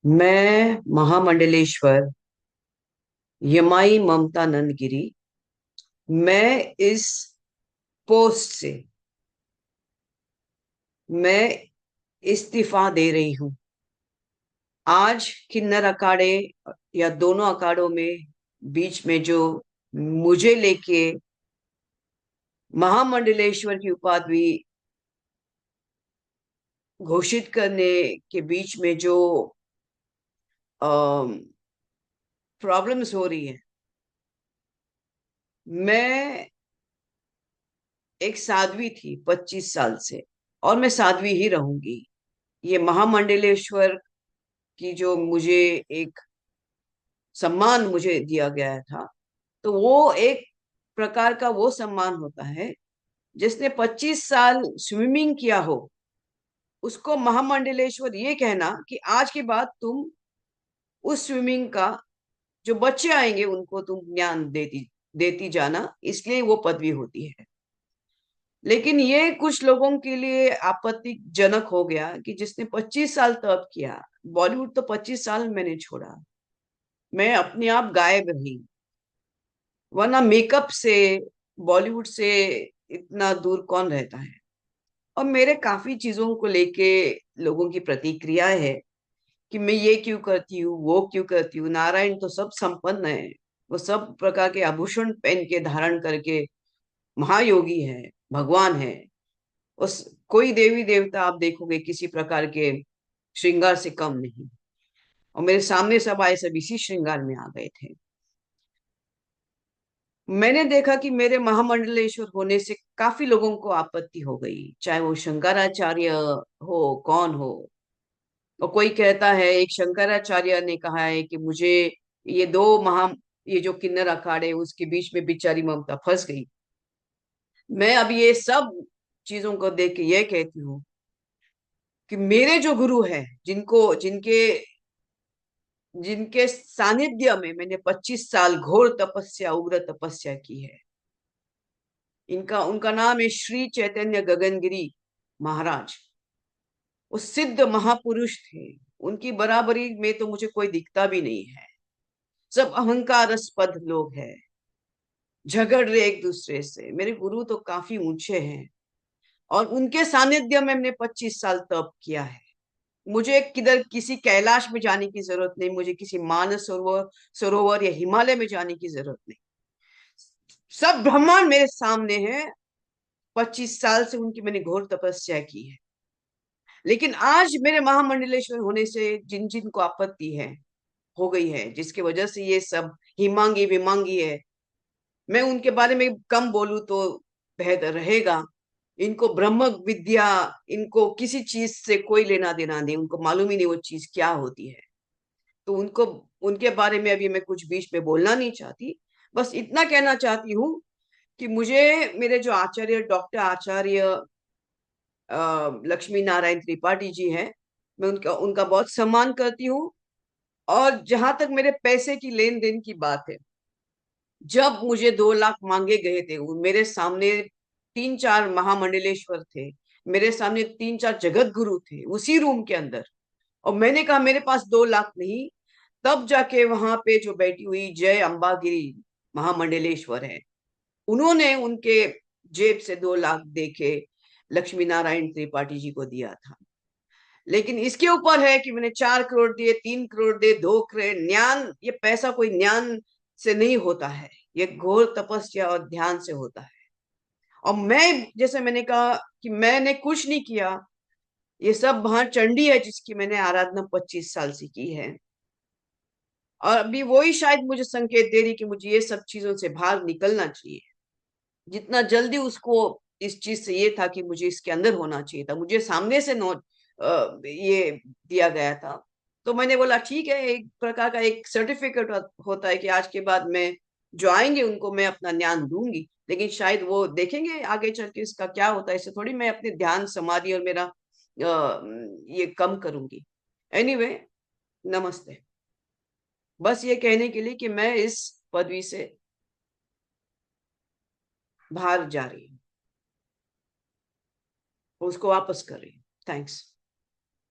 मैं महामंडलेश्वर यमाई ममता नंदगिरी। मैं इस पोस्ट से मैं इस्तीफा दे रही हूं। आज किन्नर अखाड़े या दोनों अखाड़ों में बीच में जो मुझे लेके महामंडलेश्वर की उपाधि घोषित करने के बीच में जो प्रॉब्लम्स हो रही है। मैं एक साध्वी थी 25 साल से, और मैं साध्वी ही रहूंगी। ये महामंडलेश्वर की जो मुझे एक सम्मान मुझे दिया गया था, तो वो एक प्रकार का वो सम्मान होता है। जिसने 25 साल स्विमिंग किया हो, उसको महामंडलेश्वर ये कहना कि आज के बाद तुम उस स्विमिंग का जो बच्चे आएंगे उनको तुम ज्ञान देती देती जाना, इसलिए वो पदवी होती है। लेकिन ये कुछ लोगों के लिए आपत्तिजनक हो गया कि जिसने 25 साल तप किया। बॉलीवुड तो 25 साल मैंने छोड़ा, मैं अपने आप गायब रही। वरना मेकअप से, बॉलीवुड से इतना दूर कौन रहता है। और मेरे काफी चीजों को लेके लोगों की प्रतिक्रिया है कि मैं ये क्यों करती हूँ, वो क्यों करती हूँ। नारायण तो सब संपन्न है, वो सब प्रकार के आभूषण पहन के धारण करके महायोगी है, भगवान है। उस कोई देवी देवता आप देखोगे किसी प्रकार के श्रृंगार से कम नहीं। और मेरे सामने सब आए, सब इसी श्रृंगार में आ गए थे। मैंने देखा कि मेरे महामंडलेश्वर होने से काफी लोगों को आपत्ति हो गई, चाहे वो शंकराचार्य हो, कौन हो। और कोई कहता है, एक शंकराचार्य ने कहा है कि मुझे ये दो महा ये जो किन्नर अखाड़े उसके बीच में बेचारी ममता फंस गई। मैं अब ये सब चीजों को देख के ये कहती हूँ कि मेरे जो गुरु हैं, जिनको जिनके जिनके सानिध्य में मैंने 25 साल घोर तपस्या, उग्र तपस्या की है, इनका उनका नाम है श्री चैतन्य गगनगिरी महाराज। वो सिद्ध महापुरुष थे। उनकी बराबरी में तो मुझे कोई दिखता भी नहीं है। सब अहंकारस्पद लोग हैं, झगड़ रहे एक दूसरे से। मेरे गुरु तो काफी ऊंचे हैं, और उनके सानिध्य में मैंने 25 साल तप किया है। मुझे किधर किसी कैलाश में जाने की जरूरत नहीं, मुझे किसी मानस सरोवर सरोवर या हिमालय में जाने की जरूरत नहीं। सब ब्रह्मांड मेरे सामने है। 25 साल से उनकी मैंने घोर तपस्या की है। लेकिन आज मेरे महामंडलेश्वर होने से जिन जिन को आपत्ति है, हो गई है, जिसकी वजह से ये सब हिमांगी विमांगी है, मैं उनके बारे में कम बोलूं तो बेहतर रहेगा। इनको ब्रह्म विद्या, इनको किसी चीज से कोई लेना देना नहीं, उनको मालूम ही नहीं वो चीज क्या होती है। तो उनको, उनके बारे में अभी मैं कुछ बीच में बोलना नहीं चाहती। बस इतना कहना चाहती हूँ कि मुझे मेरे जो आचार्य, डॉक्टर आचार्य लक्ष्मी नारायण त्रिपाठी जी हैं, मैं उनका उनका बहुत सम्मान करती हूँ। और जहां तक मेरे पैसे की लेन देन की बात है, जब मुझे 2 लाख मांगे गए थे, मेरे सामने 3 4 महामंडलेश्वर थे, मेरे सामने 3 4 जगत गुरु थे उसी रूम के अंदर। और मैंने कहा मेरे पास 2 लाख नहीं। तब जाके वहां पे जो बैठी हुई जय अंबागिरी महामंडलेश्वर है, उन्होंने उनके जेब से 2 लाख दे के लक्ष्मी नारायण त्रिपाठी जी को दिया था। लेकिन इसके ऊपर है कि मैंने 4 करोड़ दिए, 3 करोड़ दिए, 2 करोड़। ज्ञान, ये पैसा कोई ज्ञान से नहीं होता है, ये घोर तपस्या और ध्यान से होता है। और मैं, जैसे मैंने कहा कि मैंने कुछ नहीं किया, ये सब वहां चंडी है जिसकी मैंने आराधना 25 साल से की है। और अभी वही शायद मुझे संकेत दे रही कि मुझे ये सब चीजों से बाहर निकलना चाहिए। जितना जल्दी उसको इस चीज से ये था कि मुझे इसके अंदर होना चाहिए था, मुझे सामने से नोट ये दिया गया था। तो मैंने बोला ठीक है, एक प्रकार का एक सर्टिफिकेट होता है कि आज के बाद मैं जो आएंगे उनको मैं अपना ज्ञान दूंगी। लेकिन शायद वो देखेंगे आगे चल के इसका क्या होता है। इससे थोड़ी मैं अपने ध्यान समाधि और मेरा ये कम करूंगी। एनीवे, नमस्ते। बस ये कहने के लिए कि मैं इस पदवी से बाहर जा रही हूँ, उसको वापस कर रही हूँ। थैंक्स।